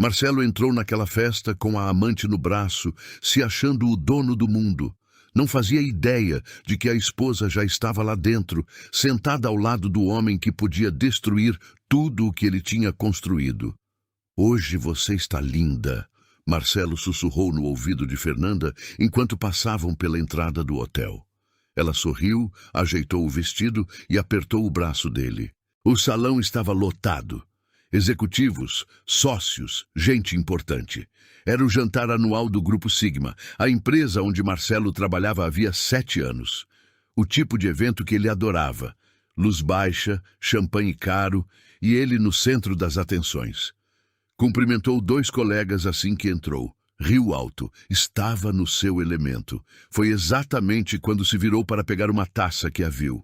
Marcelo entrou naquela festa com a amante no braço, se achando o dono do mundo. Não fazia ideia de que a esposa já estava lá dentro, sentada ao lado do homem que podia destruir tudo o que ele tinha construído. "Hoje você está linda", Marcelo sussurrou no ouvido de Fernanda enquanto passavam pela entrada do hotel. Ela sorriu, ajeitou o vestido e apertou o braço dele. O salão estava lotado. Executivos, sócios, gente importante. Era o jantar anual do Grupo Sigma, a empresa onde Marcelo trabalhava havia 7 anos. O tipo de evento que ele adorava. Luz baixa, champanhe caro e ele no centro das atenções. Cumprimentou 2 colegas assim que entrou. Riu alto, estava no seu elemento. Foi exatamente quando se virou para pegar uma taça que a viu.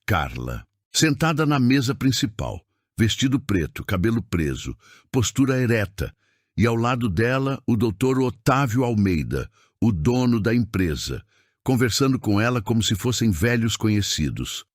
Carla, sentada na mesa principal. Vestido preto, cabelo preso, postura ereta, e ao lado dela o Dr. Otávio Almeida, o dono da empresa, conversando com ela como se fossem velhos conhecidos.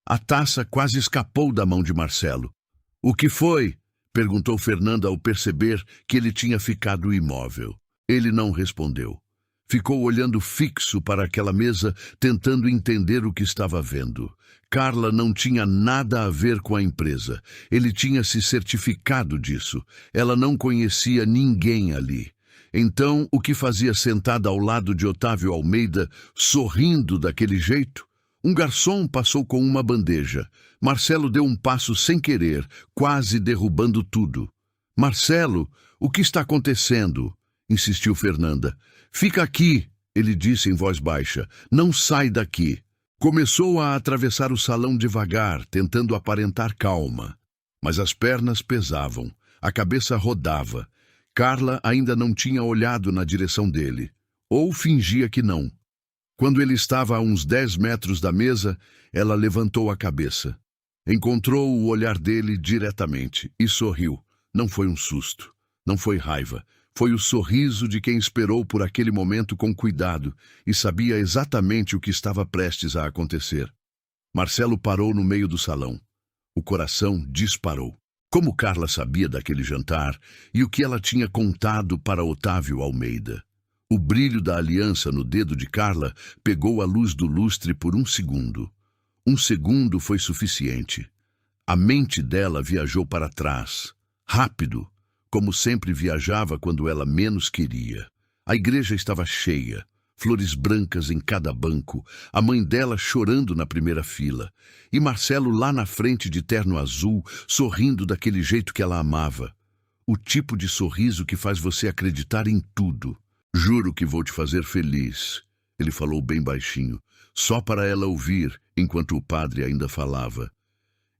A taça quase escapou da mão de Marcelo. "O que foi?" perguntou Fernanda ao perceber que ele tinha ficado imóvel. Ele não respondeu. Ficou olhando fixo para aquela mesa, tentando entender o que estava vendo. Carla não tinha nada a ver com a empresa. Ele tinha se certificado disso. Ela não conhecia ninguém ali. Então, o que fazia sentada ao lado de Otávio Almeida, sorrindo daquele jeito? Um garçom passou com uma bandeja. Marcelo deu um passo sem querer, quase derrubando tudo. "Marcelo, o que está acontecendo?" insistiu Fernanda. "Fica aqui", ele disse em voz baixa. "Não sai daqui." Começou a atravessar o salão devagar, tentando aparentar calma. Mas as pernas pesavam, a cabeça rodava. Carla ainda não tinha olhado na direção dele. Ou fingia que não. Quando ele estava a uns 10 metros da mesa, ela levantou a cabeça. Encontrou o olhar dele diretamente e sorriu. Não foi um susto, não foi raiva. Foi o sorriso de quem esperou por aquele momento com cuidado e sabia exatamente o que estava prestes a acontecer. Marcelo parou no meio do salão. O coração disparou. Como Carla sabia daquele jantar e o que ela tinha contado para Otávio Almeida? O brilho da aliança no dedo de Carla pegou a luz do lustre por 1 segundo. 1 segundo foi suficiente. A mente dela viajou para trás. Rápido. Como sempre viajava quando ela menos queria. A igreja estava cheia, flores brancas em cada banco, a mãe dela chorando na primeira fila, e Marcelo lá na frente de terno azul, sorrindo daquele jeito que ela amava. O tipo de sorriso que faz você acreditar em tudo. "Juro que vou te fazer feliz", ele falou bem baixinho, só para ela ouvir, enquanto o padre ainda falava.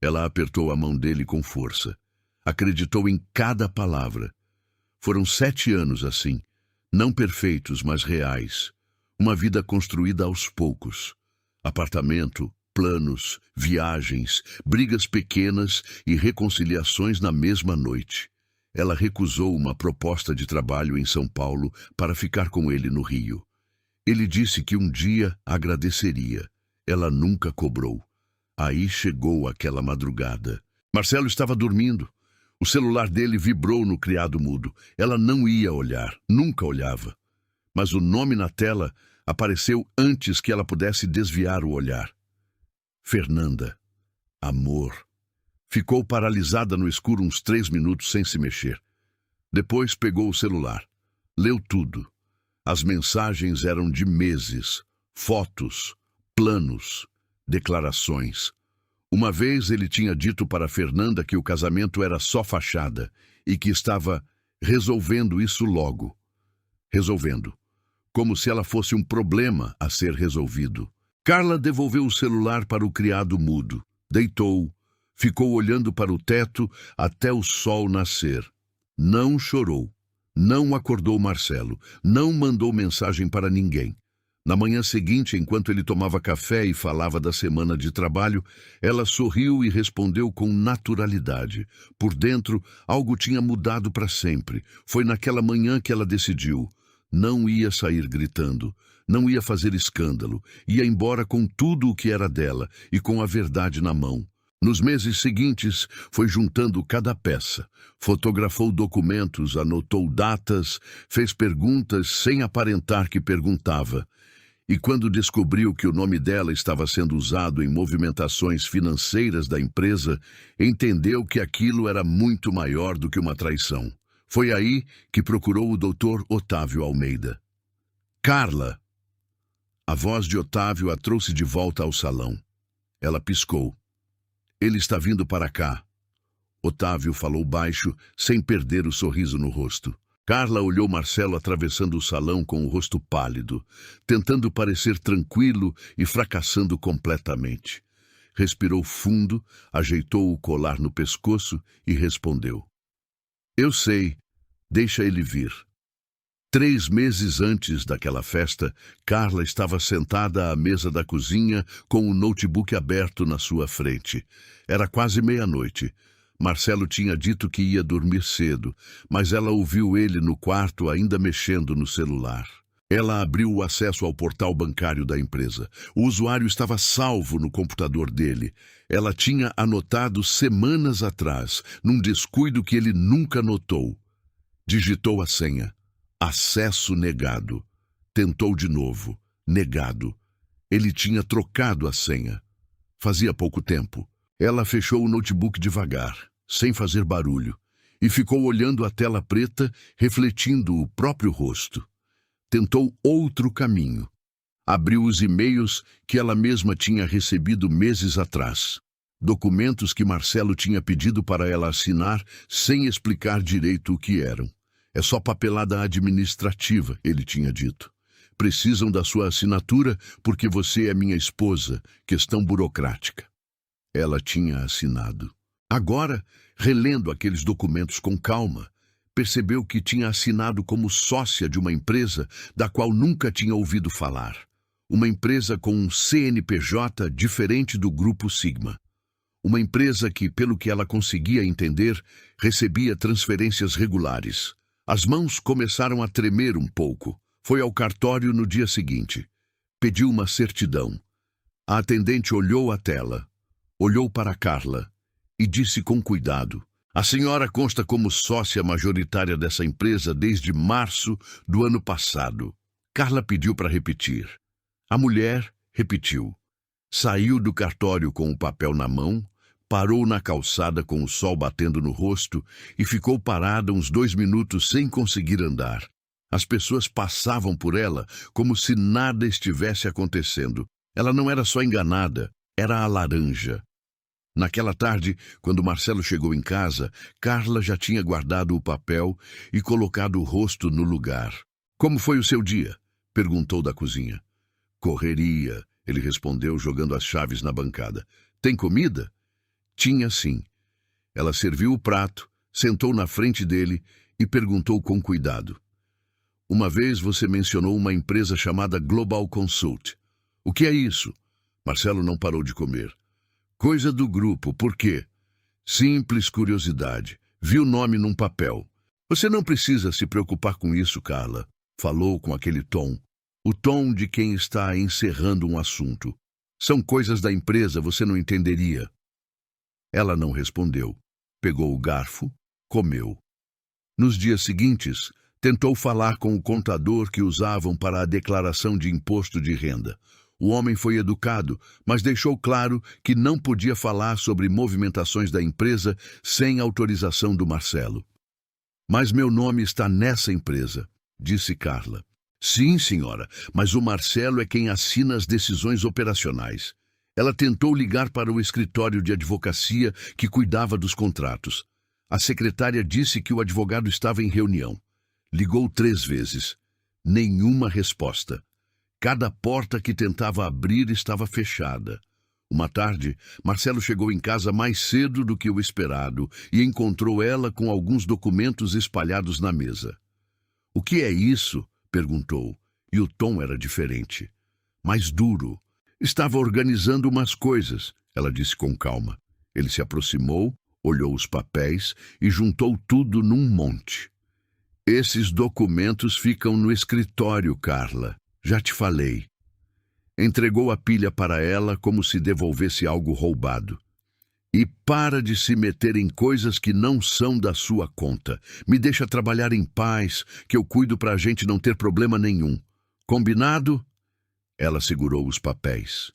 Ela apertou a mão dele com força. Acreditou em cada palavra. Foram 7 anos assim, não perfeitos, mas reais. Uma vida construída aos poucos. Apartamento, planos, viagens, brigas pequenas e reconciliações na mesma noite. Ela recusou uma proposta de trabalho em São Paulo para ficar com ele no Rio. Ele disse que um dia agradeceria. Ela nunca cobrou. Aí chegou aquela madrugada. Marcelo estava dormindo. O celular dele vibrou no criado mudo. Ela não ia olhar, nunca olhava. Mas o nome na tela apareceu antes que ela pudesse desviar o olhar. Fernanda. Amor. Ficou paralisada no escuro uns 3 minutos sem se mexer. Depois pegou o celular. Leu tudo. As mensagens eram de meses, fotos, planos, declarações. Uma vez ele tinha dito para Fernanda que o casamento era só fachada e que estava resolvendo isso logo. Resolvendo. Como se ela fosse um problema a ser resolvido. Carla devolveu o celular para o criado mudo. Deitou. Ficou olhando para o teto até o sol nascer. Não chorou. Não acordou Marcelo. Não mandou mensagem para ninguém. Na manhã seguinte, enquanto ele tomava café e falava da semana de trabalho, ela sorriu e respondeu com naturalidade. Por dentro, algo tinha mudado para sempre. Foi naquela manhã que ela decidiu. Não ia sair gritando. Não ia fazer escândalo. Ia embora com tudo o que era dela e com a verdade na mão. Nos meses seguintes, foi juntando cada peça, fotografou documentos, anotou datas, fez perguntas sem aparentar que perguntava. E quando descobriu que o nome dela estava sendo usado em movimentações financeiras da empresa, entendeu que aquilo era muito maior do que uma traição. Foi aí que procurou o Dr. Otávio Almeida. Carla! A voz de Otávio a trouxe de volta ao salão. Ela piscou. Ele está vindo para cá. Otávio falou baixo, sem perder o sorriso no rosto. Carla olhou Marcelo atravessando o salão com o rosto pálido, tentando parecer tranquilo e fracassando completamente. Respirou fundo, ajeitou o colar no pescoço e respondeu. Eu sei, deixa ele vir. 3 meses antes daquela festa, Carla estava sentada à mesa da cozinha com o notebook aberto na sua frente. Era quase meia-noite. Marcelo tinha dito que ia dormir cedo, mas ela ouviu ele no quarto ainda mexendo no celular. Ela abriu o acesso ao portal bancário da empresa. O usuário estava salvo no computador dele. Ela tinha anotado semanas atrás, num descuido que ele nunca notou. Digitou a senha. Acesso negado. Tentou de novo. Negado. Ele tinha trocado a senha. Fazia pouco tempo. Ela fechou o notebook devagar, sem fazer barulho, e ficou olhando a tela preta, refletindo o próprio rosto. Tentou outro caminho. Abriu os e-mails que ela mesma tinha recebido meses atrás. Documentos que Marcelo tinha pedido para ela assinar sem explicar direito o que eram. É só papelada administrativa, ele tinha dito. Precisam da sua assinatura porque você é minha esposa, questão burocrática. Ela tinha assinado. Agora, relendo aqueles documentos com calma, percebeu que tinha assinado como sócia de uma empresa da qual nunca tinha ouvido falar. Uma empresa com um CNPJ diferente do Grupo Sigma. Uma empresa que, pelo que ela conseguia entender, recebia transferências regulares. As mãos começaram a tremer um pouco. Foi ao cartório no dia seguinte. Pediu uma certidão. A atendente olhou a tela, olhou para Carla e disse com cuidado: a senhora consta como sócia majoritária dessa empresa desde março do ano passado. Carla pediu para repetir. A mulher repetiu. Saiu do cartório com o papel na mão, parou na calçada com o sol batendo no rosto e ficou parada uns 2 minutos sem conseguir andar. As pessoas passavam por ela como se nada estivesse acontecendo. Ela não era só enganada, era a laranja. Naquela tarde, quando Marcelo chegou em casa, Carla já tinha guardado o papel e colocado o rosto no lugar. Como foi o seu dia? Perguntou da cozinha. Correria, ele respondeu jogando as chaves na bancada. Tem comida? Tinha sim. Ela serviu o prato, sentou na frente dele e perguntou com cuidado. Uma vez você mencionou uma empresa chamada Global Consult. O que é isso? Marcelo não parou de comer. Coisa do grupo, por quê? Simples curiosidade. Vi o nome num papel. Você não precisa se preocupar com isso, Carla. Falou com aquele tom. O tom de quem está encerrando um assunto. São coisas da empresa, você não entenderia. Ela não respondeu. Pegou o garfo, comeu. Nos dias seguintes, tentou falar com o contador que usavam para a declaração de imposto de renda. O homem foi educado, mas deixou claro que não podia falar sobre movimentações da empresa sem autorização do Marcelo. Mas meu nome está nessa empresa, disse Carla. Sim, senhora, mas o Marcelo é quem assina as decisões operacionais. Ela tentou ligar para o escritório de advocacia que cuidava dos contratos. A secretária disse que o advogado estava em reunião. Ligou 3 vezes. Nenhuma resposta. Cada porta que tentava abrir estava fechada. Uma tarde, Marcelo chegou em casa mais cedo do que o esperado e encontrou ela com alguns documentos espalhados na mesa. O que é isso? Perguntou, e o tom era diferente. Mais duro. Estava organizando umas coisas, ela disse com calma. Ele se aproximou, olhou os papéis e juntou tudo num monte. Esses documentos ficam no escritório, Carla. Já te falei. Entregou a pilha para ela como se devolvesse algo roubado. E para de se meter em coisas que não são da sua conta. Me deixa trabalhar em paz, que eu cuido para a gente não ter problema nenhum. Combinado? Ela segurou os papéis.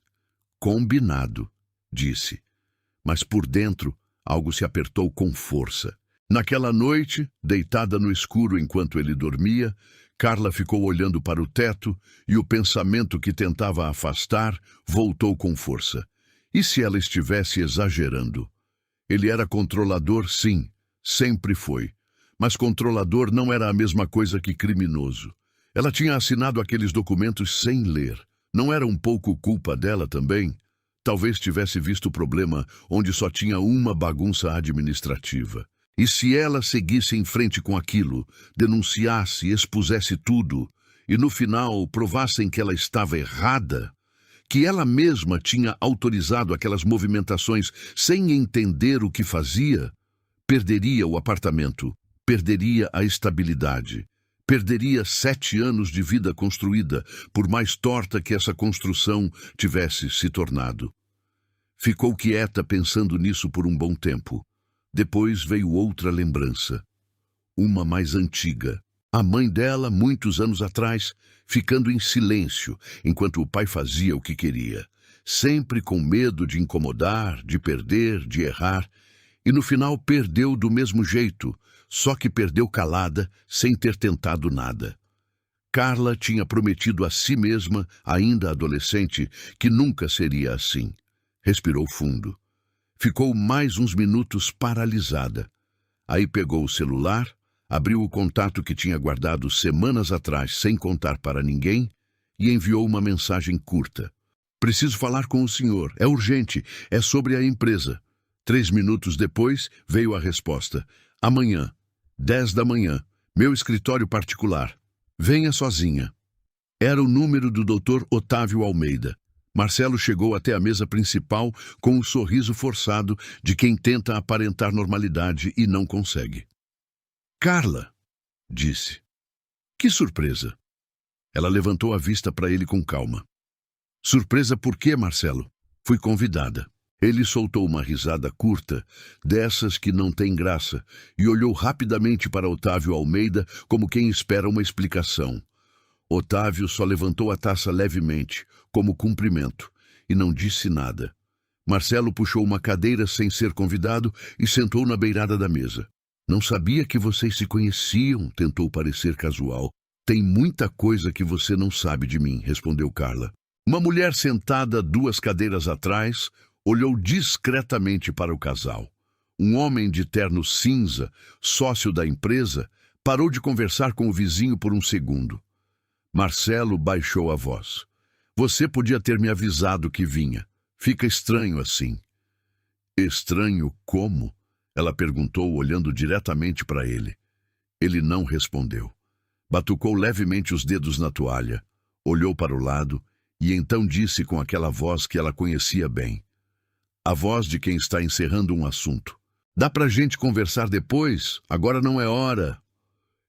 Combinado, disse. Mas por dentro, algo se apertou com força. Naquela noite, deitada no escuro enquanto ele dormia, Carla ficou olhando para o teto e o pensamento que tentava afastar voltou com força. E se ela estivesse exagerando? Ele era controlador, sim, sempre foi. Mas controlador não era a mesma coisa que criminoso. Ela tinha assinado aqueles documentos sem ler. Não era um pouco culpa dela também? Talvez tivesse visto o problema onde só tinha uma bagunça administrativa. E se ela seguisse em frente com aquilo, denunciasse, expusesse tudo, e no final provassem que ela estava errada, que ela mesma tinha autorizado aquelas movimentações sem entender o que fazia, perderia o apartamento, perderia a estabilidade, perderia 7 anos de vida construída, por mais torta que essa construção tivesse se tornado. Ficou quieta pensando nisso por um bom tempo. Depois veio outra lembrança, uma mais antiga. A mãe dela, muitos anos atrás, ficando em silêncio, enquanto o pai fazia o que queria, sempre com medo de incomodar, de perder, de errar, e no final perdeu do mesmo jeito, só que perdeu calada, sem ter tentado nada. Carla tinha prometido a si mesma, ainda adolescente, que nunca seria assim. Respirou fundo. Ficou mais uns minutos paralisada. Aí pegou o celular, abriu o contato que tinha guardado semanas atrás sem contar para ninguém e enviou uma mensagem curta. Preciso falar com o senhor. É urgente. É sobre a empresa. 3 minutos depois veio a resposta. Amanhã, 10 da manhã, meu escritório particular. Venha sozinha. Era o número do Dr. Otávio Almeida. Marcelo chegou até a mesa principal com um sorriso forçado de quem tenta aparentar normalidade e não consegue. Carla, disse. Que surpresa. Ela levantou a vista para ele com calma. Surpresa por quê, Marcelo? Fui convidada. Ele soltou uma risada curta, dessas que não tem graça, e olhou rapidamente para Otávio Almeida como quem espera uma explicação. Otávio só levantou a taça levemente, como cumprimento, e não disse nada. Marcelo puxou uma cadeira sem ser convidado e sentou na beirada da mesa. Não sabia que vocês se conheciam, tentou parecer casual. Tem muita coisa que você não sabe de mim, respondeu Carla. Uma mulher sentada 2 cadeiras atrás olhou discretamente para o casal. Um homem de terno cinza, sócio da empresa, parou de conversar com o vizinho por um segundo. Marcelo baixou a voz. Você podia ter me avisado que vinha. Fica estranho assim. Estranho como? Ela perguntou, olhando diretamente para ele. Ele não respondeu. Batucou levemente os dedos na toalha, olhou para o lado e então disse com aquela voz que ela conhecia bem. A voz de quem está encerrando um assunto. Dá pra gente conversar depois? Agora não é hora.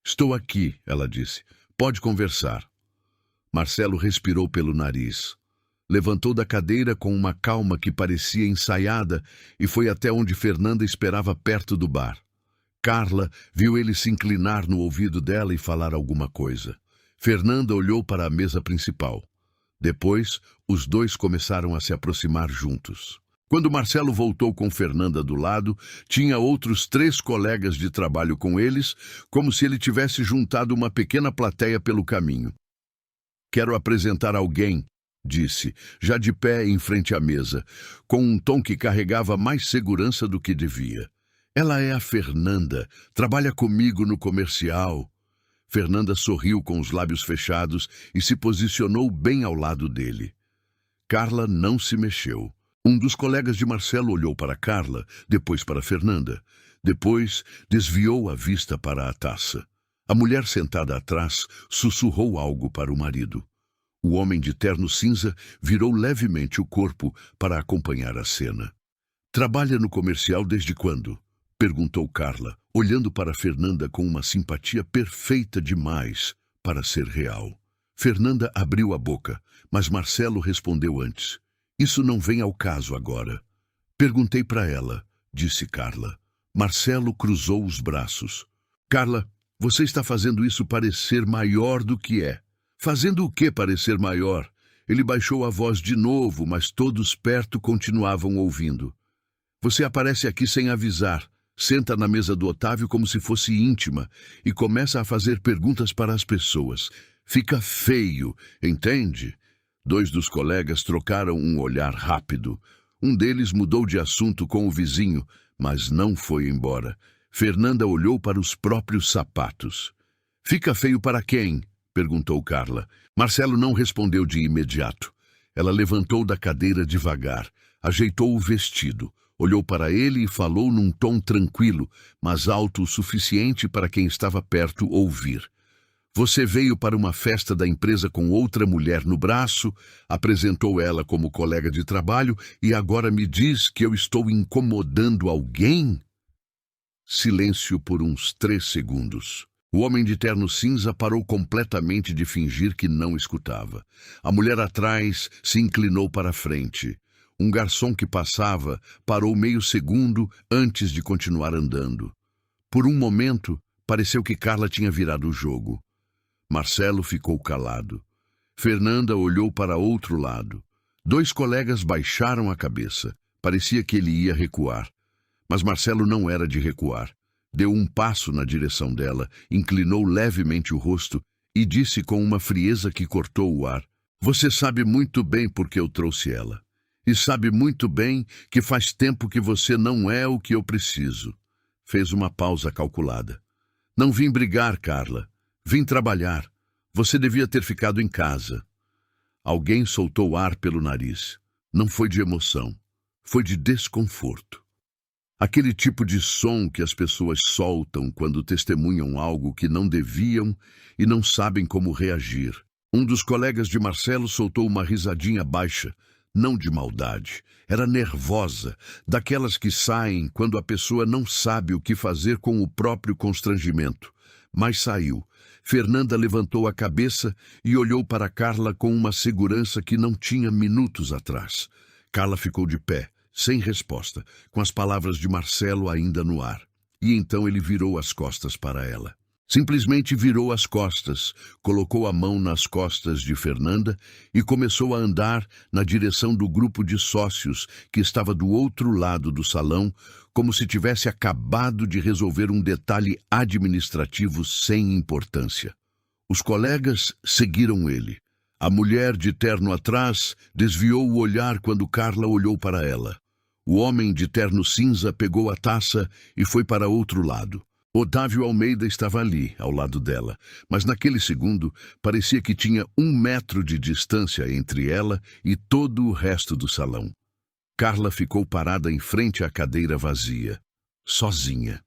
Estou aqui, ela disse. Pode conversar. Marcelo respirou pelo nariz. Levantou da cadeira com uma calma que parecia ensaiada e foi até onde Fernanda esperava perto do bar. Carla viu ele se inclinar no ouvido dela e falar alguma coisa. Fernanda olhou para a mesa principal. Depois, os dois começaram a se aproximar juntos. Quando Marcelo voltou com Fernanda do lado, tinha outros 3 colegas de trabalho com eles, como se ele tivesse juntado uma pequena plateia pelo caminho. Quero apresentar alguém, disse, já de pé em frente à mesa, com um tom que carregava mais segurança do que devia. Ela é a Fernanda, trabalha comigo no comercial. Fernanda sorriu com os lábios fechados e se posicionou bem ao lado dele. Carla não se mexeu. Um dos colegas de Marcelo olhou para Carla, depois para Fernanda. Depois desviou a vista para a taça. A mulher sentada atrás sussurrou algo para o marido. O homem de terno cinza virou levemente o corpo para acompanhar a cena. Trabalha no comercial desde quando? Perguntou Carla, olhando para Fernanda com uma simpatia perfeita demais para ser real. Fernanda abriu a boca, mas Marcelo respondeu antes. Isso não vem ao caso agora. Perguntei para ela, disse Carla. Marcelo cruzou os braços. Carla, você está fazendo isso parecer maior do que é. Fazendo o que parecer maior? Ele baixou a voz de novo, mas todos perto continuavam ouvindo. Você aparece aqui sem avisar, senta na mesa do Otávio como se fosse íntima e começa a fazer perguntas para as pessoas. Fica feio, entende? 2 dos colegas trocaram um olhar rápido. Um deles mudou de assunto com o vizinho, mas não foi embora. Fernanda olhou para os próprios sapatos. Fica feio para quem? Perguntou Carla. Marcelo não respondeu de imediato. Ela levantou da cadeira devagar, ajeitou o vestido, olhou para ele e falou num tom tranquilo, mas alto o suficiente para quem estava perto ouvir. Você veio para uma festa da empresa com outra mulher no braço, apresentou ela como colega de trabalho e agora me diz que eu estou incomodando alguém? Silêncio por uns 3 segundos. O homem de terno cinza parou completamente de fingir que não escutava. A mulher atrás se inclinou para a frente. Um garçom que passava parou meio segundo antes de continuar andando. Por um momento, pareceu que Carla tinha virado o jogo. Marcelo ficou calado. Fernanda olhou para outro lado. 2 colegas baixaram a cabeça. Parecia que ele ia recuar. Mas Marcelo não era de recuar. Deu um passo na direção dela, inclinou levemente o rosto e disse com uma frieza que cortou o ar: Você sabe muito bem por que eu trouxe ela. E sabe muito bem que faz tempo que você não é o que eu preciso. Fez uma pausa calculada. Não vim brigar, Carla. Vim trabalhar. Você devia ter ficado em casa. Alguém soltou ar pelo nariz. Não foi de emoção. Foi de desconforto. Aquele tipo de som que as pessoas soltam quando testemunham algo que não deviam e não sabem como reagir. Um dos colegas de Marcelo soltou uma risadinha baixa, não de maldade. Era nervosa, daquelas que saem quando a pessoa não sabe o que fazer com o próprio constrangimento. Mas saiu. Fernanda levantou a cabeça e olhou para Carla com uma segurança que não tinha minutos atrás. Carla ficou de pé, sem resposta, com as palavras de Marcelo ainda no ar. E então ele virou as costas para ela. Simplesmente virou as costas, colocou a mão nas costas de Fernanda e começou a andar na direção do grupo de sócios que estava do outro lado do salão, como se tivesse acabado de resolver um detalhe administrativo sem importância. Os colegas seguiram ele. A mulher de terno atrás desviou o olhar quando Carla olhou para ela. O homem de terno cinza pegou a taça e foi para outro lado. Otávio Almeida estava ali, ao lado dela, mas naquele segundo parecia que tinha 1 metro de distância entre ela e todo o resto do salão. Carla ficou parada em frente à cadeira vazia, sozinha.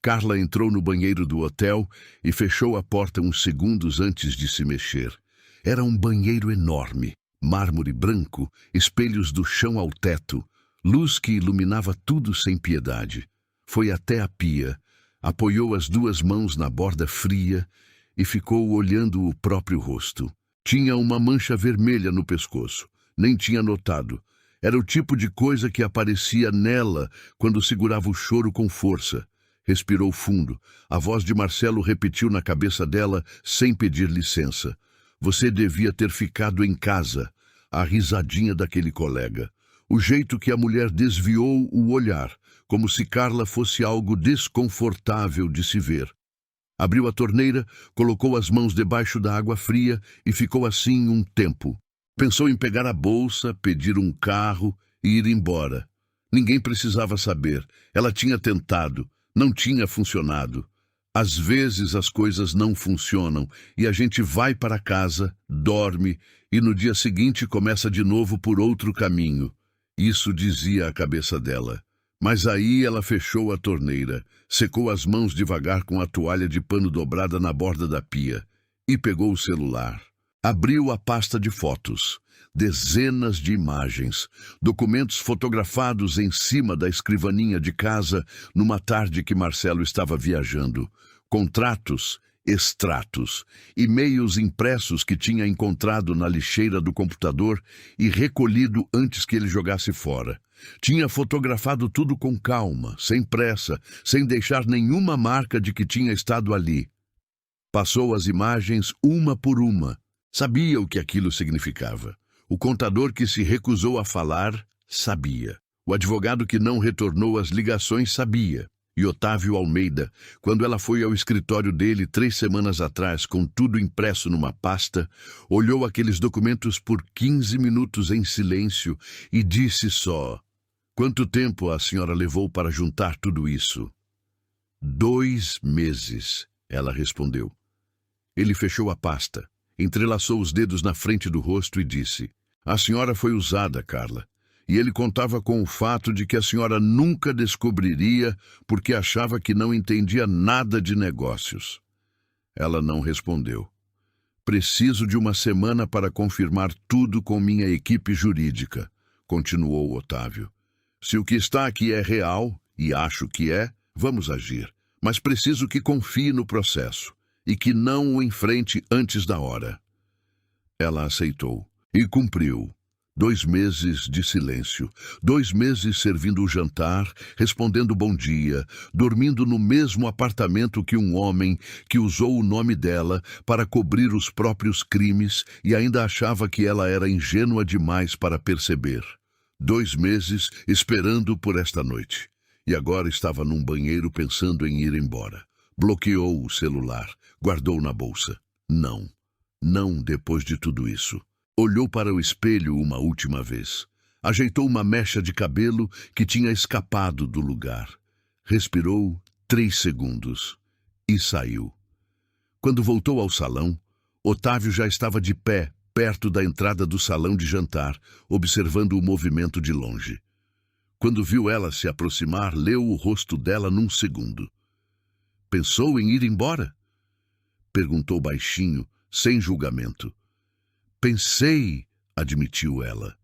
Carla entrou no banheiro do hotel e fechou a porta uns segundos antes de se mexer. Era um banheiro enorme, mármore branco, espelhos do chão ao teto, luz que iluminava tudo sem piedade. Foi até a pia, apoiou as 2 mãos na borda fria e ficou olhando o próprio rosto. Tinha uma mancha vermelha no pescoço. Nem tinha notado. Era o tipo de coisa que aparecia nela quando segurava o choro com força. Respirou fundo. A voz de Marcelo repetiu na cabeça dela sem pedir licença. Você devia ter ficado em casa. A risadinha daquele colega. O jeito que a mulher desviou o olhar, como se Carla fosse algo desconfortável de se ver. Abriu a torneira, colocou as mãos debaixo da água fria e ficou assim um tempo. Pensou em pegar a bolsa, pedir um carro e ir embora. Ninguém precisava saber. Ela tinha tentado. Não tinha funcionado. Às vezes as coisas não funcionam e a gente vai para casa, dorme e no dia seguinte começa de novo por outro caminho. Isso dizia a cabeça dela. Mas aí ela fechou a torneira, secou as mãos devagar com a toalha de pano dobrada na borda da pia e pegou o celular. Abriu a pasta de fotos. Dezenas de imagens, documentos fotografados em cima da escrivaninha de casa numa tarde que Marcelo estava viajando. Contratos, extratos, e-mails impressos que tinha encontrado na lixeira do computador e recolhido antes que ele jogasse fora. Tinha fotografado tudo com calma, sem pressa, sem deixar nenhuma marca de que tinha estado ali. Passou as imagens uma por uma. Sabia o que aquilo significava. O contador que se recusou a falar, sabia. O advogado que não retornou às ligações, sabia. E Otávio Almeida, quando ela foi ao escritório dele 3 semanas atrás, com tudo impresso numa pasta, olhou aqueles documentos por 15 minutos em silêncio e disse só: "Quanto tempo a senhora levou para juntar tudo isso?" 2 meses, ela respondeu. Ele fechou a pasta, entrelaçou os dedos na frente do rosto e disse: "A senhora foi usada, Carla. E ele contava com o fato de que a senhora nunca descobriria porque achava que não entendia nada de negócios." Ela não respondeu. "Preciso de uma semana para confirmar tudo com minha equipe jurídica", continuou Otávio. "Se o que está aqui é real, e acho que é, vamos agir. Mas preciso que confie no processo e que não o enfrente antes da hora." Ela aceitou e cumpriu. 2 meses de silêncio, 2 meses servindo o jantar, respondendo bom dia, dormindo no mesmo apartamento que um homem que usou o nome dela para cobrir os próprios crimes e ainda achava que ela era ingênua demais para perceber. 2 meses esperando por esta noite. E agora estava num banheiro pensando em ir embora. Bloqueou o celular, guardou na bolsa. Não depois de tudo isso. Olhou para o espelho uma última vez. Ajeitou uma mecha de cabelo que tinha escapado do lugar. Respirou 3 segundos e saiu. Quando voltou ao salão, Otávio já estava de pé, perto da entrada do salão de jantar, observando o movimento de longe. Quando viu ela se aproximar, leu o rosto dela num segundo. "Pensou em ir embora?" Perguntou baixinho, sem julgamento. "Pensei", admitiu ela.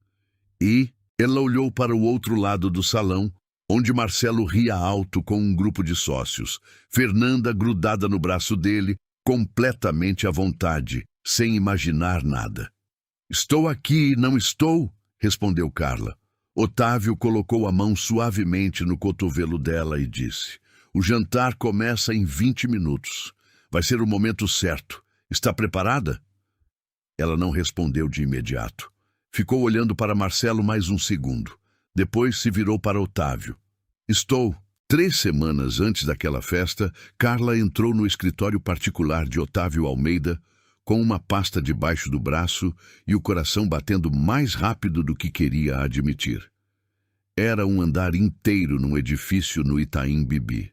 E ela olhou para o outro lado do salão, onde Marcelo ria alto com um grupo de sócios, Fernanda grudada no braço dele, completamente à vontade, sem imaginar nada. "Estou aqui, não estou?", respondeu Carla. Otávio colocou a mão suavemente no cotovelo dela e disse: "O jantar começa em 20 minutos. Vai ser o momento certo. Está preparada?" Ela não respondeu de imediato. Ficou olhando para Marcelo mais um segundo. Depois se virou para Otávio. "Estou." 3 semanas antes daquela festa, Carla entrou no escritório particular de Otávio Almeida, com uma pasta debaixo do braço e o coração batendo mais rápido do que queria admitir. Era um andar inteiro num edifício no Itaim Bibi.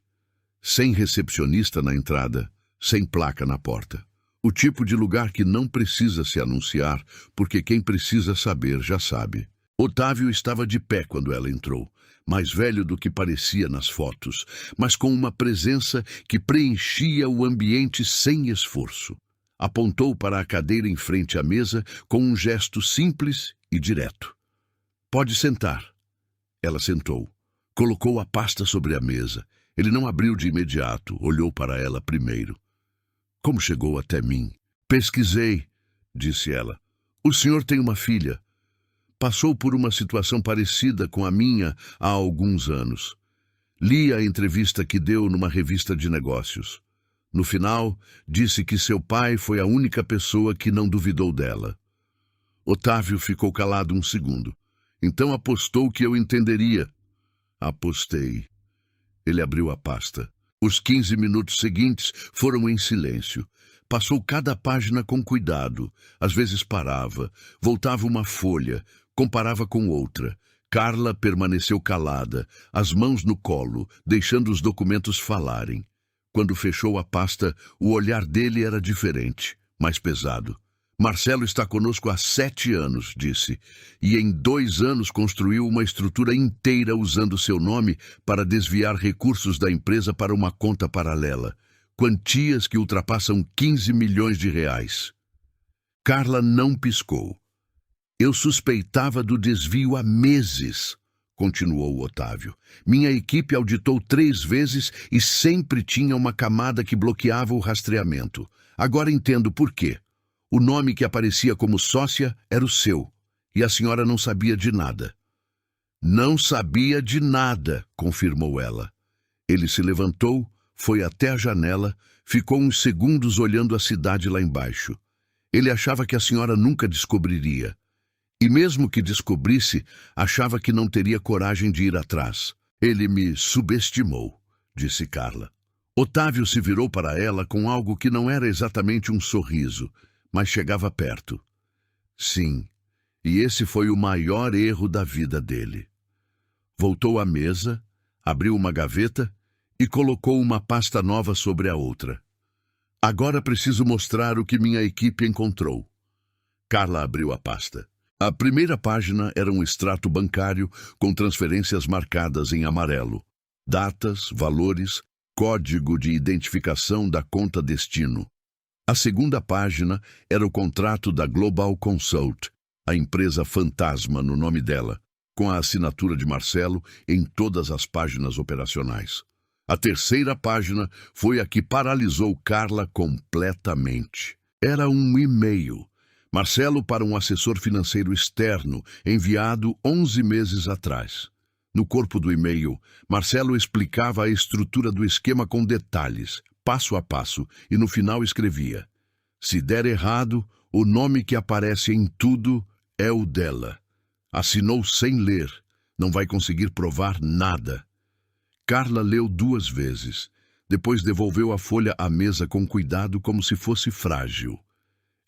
Sem recepcionista na entrada, sem placa na porta. O tipo de lugar que não precisa se anunciar, porque quem precisa saber já sabe. Otávio estava de pé quando ela entrou, mais velho do que parecia nas fotos, mas com uma presença que preenchia o ambiente sem esforço. Apontou para a cadeira em frente à mesa com um gesto simples e direto. "Pode sentar." Ela sentou. Colocou a pasta sobre a mesa. Ele não abriu de imediato, olhou para ela primeiro. "Como chegou até mim?" "Pesquisei", disse ela. "O senhor tem uma filha. Passou por uma situação parecida com a minha há alguns anos. Li a entrevista que deu numa revista de negócios. No final, disse que seu pai foi a única pessoa que não duvidou dela." Otávio ficou calado um segundo. "Então apostou que eu entenderia." "Apostei." Ele abriu a pasta. Os 15 minutos seguintes foram em silêncio. Passou cada página com cuidado. Às vezes parava, voltava uma folha, comparava com outra. Carla permaneceu calada, as mãos no colo, deixando os documentos falarem. Quando fechou a pasta, o olhar dele era diferente, mais pesado. "Marcelo está conosco há 7 anos", disse, "e em 2 anos construiu uma estrutura inteira usando seu nome para desviar recursos da empresa para uma conta paralela. Quantias que ultrapassam 15 milhões de reais. Carla não piscou. "Eu suspeitava do desvio há meses", continuou Otávio. "Minha equipe auditou 3 vezes e sempre tinha uma camada que bloqueava o rastreamento. Agora entendo por quê. O nome que aparecia como sócia era o seu, e a senhora não sabia de nada." Não sabia de nada, confirmou ela. Ele se levantou, foi até a janela, ficou uns segundos olhando a cidade lá embaixo. Ele achava que a senhora nunca descobriria. E mesmo que descobrisse, achava que não teria coragem de ir atrás. Ele me subestimou, disse Carla. Otávio se virou para ela com algo que não era exatamente um sorriso, mas chegava perto. Sim, e esse foi o maior erro da vida dele. Voltou à mesa, abriu uma gaveta e colocou uma pasta nova sobre a outra. Agora preciso mostrar o que minha equipe encontrou. Carla abriu a pasta. A primeira página era um extrato bancário com transferências marcadas em amarelo. Datas, valores, código de identificação da conta destino. A segunda página era o contrato da Global Consult, a empresa fantasma no nome dela, com a assinatura de Marcelo em todas as páginas operacionais. A terceira página foi a que paralisou Carla completamente. Era um e-mail. Marcelo para um assessor financeiro externo, enviado 11 meses atrás. No corpo do e-mail, Marcelo explicava a estrutura do esquema com detalhes, passo a passo, e no final escrevia: se der errado, o nome que aparece em tudo é o dela. Assinou sem ler. Não vai conseguir provar nada. Carla leu 2 vezes. Depois devolveu a folha à mesa com cuidado, como se fosse frágil.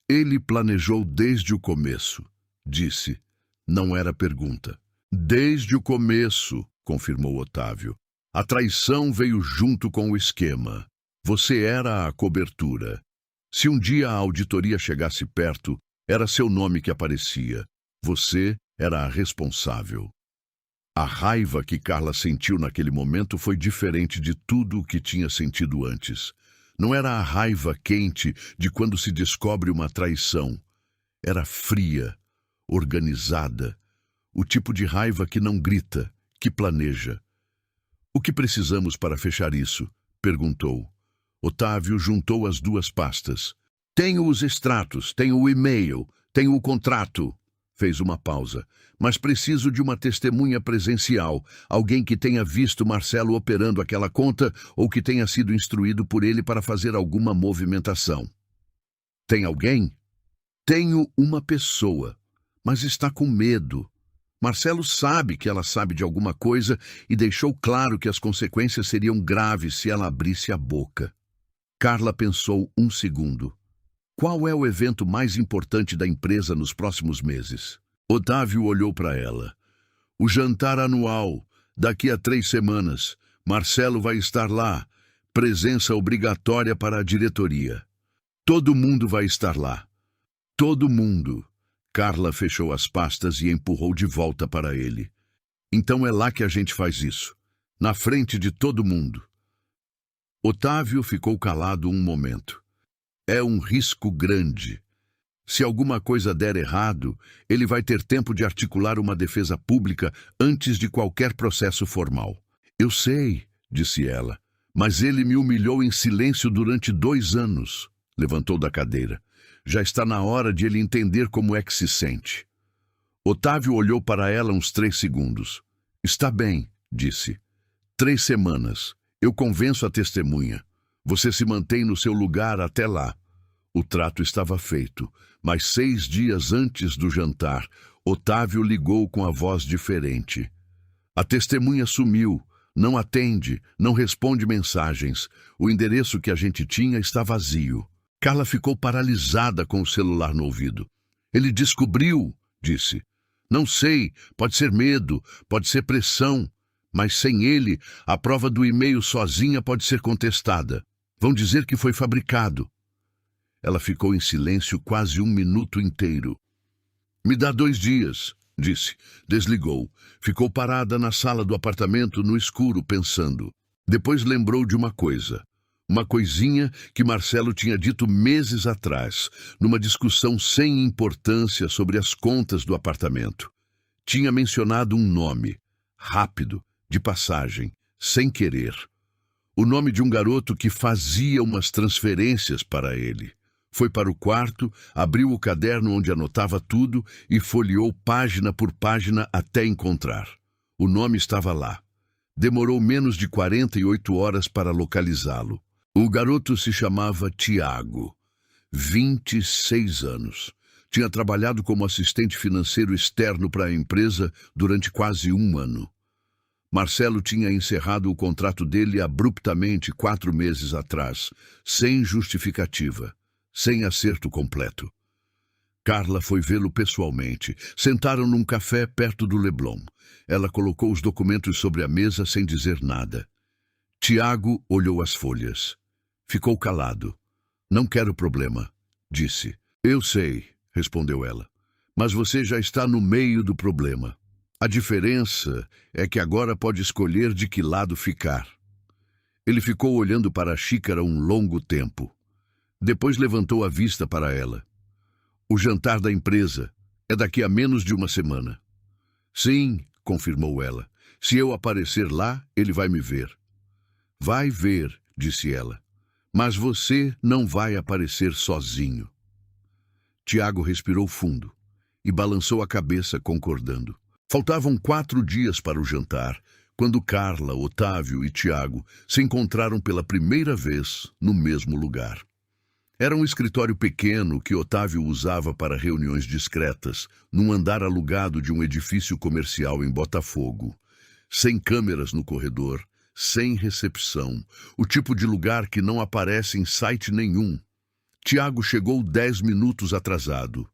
Ele planejou desde o começo, disse. Não era pergunta. Desde o começo, confirmou Otávio. A traição veio junto com o esquema. Você era a cobertura. Se um dia a auditoria chegasse perto, era seu nome que aparecia. Você era a responsável. A raiva que Carla sentiu naquele momento foi diferente de tudo o que tinha sentido antes. Não era a raiva quente de quando se descobre uma traição. Era fria, organizada. O tipo de raiva que não grita, que planeja. O que precisamos para fechar isso? Perguntou. Otávio juntou as 2 pastas. Tenho os extratos, tenho o e-mail, tenho o contrato. Fez uma pausa. Mas preciso de uma testemunha presencial, alguém que tenha visto Marcelo operando aquela conta ou que tenha sido instruído por ele para fazer alguma movimentação. Tem alguém? Tenho uma pessoa, mas está com medo. Marcelo sabe que ela sabe de alguma coisa e deixou claro que as consequências seriam graves se ela abrisse a boca. Carla pensou 1 segundo. Qual é o evento mais importante da empresa nos próximos meses? Otávio olhou para ela. O jantar anual, daqui a 3 semanas. Marcelo vai estar lá. Presença obrigatória para a diretoria. Todo mundo vai estar lá. Todo mundo. Carla fechou as pastas e empurrou de volta para ele. Então é lá que a gente faz isso. Na frente de todo mundo. Otávio ficou calado um momento. É um risco grande. Se alguma coisa der errado, ele vai ter tempo de articular uma defesa pública antes de qualquer processo formal. Eu sei, disse ela, mas ele me humilhou em silêncio durante 2 anos. Levantou da cadeira. Já está na hora de ele entender como é que se sente. Otávio olhou para ela uns 3 segundos. Está bem, disse. 3 semanas. Eu convenço a testemunha. Você se mantém no seu lugar até lá. O trato estava feito, mas 6 dias antes do jantar, Otávio ligou com a voz diferente. A testemunha sumiu, não atende, não responde mensagens. O endereço que a gente tinha está vazio. Carla ficou paralisada com o celular no ouvido. Ele descobriu, disse. Não sei, pode ser medo, pode ser pressão, mas sem ele, a prova do e-mail sozinha pode ser contestada. Vão dizer que foi fabricado. Ela ficou em silêncio quase 1 minuto inteiro. Me dá 2 dias, disse. Desligou. Ficou parada na sala do apartamento, no escuro, pensando. Depois lembrou de uma coisa. Uma coisinha que Marcelo tinha dito meses atrás, numa discussão sem importância sobre as contas do apartamento. Tinha mencionado um nome, rápido, de passagem, sem querer. O nome de um garoto que fazia umas transferências para ele. Foi para o quarto, abriu o caderno onde anotava tudo e folheou página por página até encontrar. O nome estava lá. Demorou menos de 48 horas para localizá-lo. O garoto se chamava Tiago, 26 anos. Tinha trabalhado como assistente financeiro externo para a empresa durante quase um ano. Marcelo tinha encerrado o contrato dele abruptamente 4 meses atrás, sem justificativa, sem acerto completo. Carla foi vê-lo pessoalmente. Sentaram num café perto do Leblon. Ela colocou os documentos sobre a mesa sem dizer nada. Tiago olhou as folhas. Ficou calado. Não quero problema, disse. Eu sei, respondeu ela. Mas você já está no meio do problema. A diferença é que agora pode escolher de que lado ficar. Ele ficou olhando para a xícara um longo tempo. Depois levantou a vista para ela. O jantar da empresa é daqui a menos de uma semana. Sim, confirmou ela. Se eu aparecer lá, ele vai me ver. Vai ver, disse ela. Mas você não vai aparecer sozinho. Tiago respirou fundo e balançou a cabeça, concordando. Faltavam 4 dias para o jantar, quando Carla, Otávio e Tiago se encontraram pela primeira vez no mesmo lugar. Era um escritório pequeno que Otávio usava para reuniões discretas, num andar alugado de um edifício comercial em Botafogo. Sem câmeras no corredor, sem recepção, o tipo de lugar que não aparece em site nenhum. Tiago chegou 10 minutos atrasado.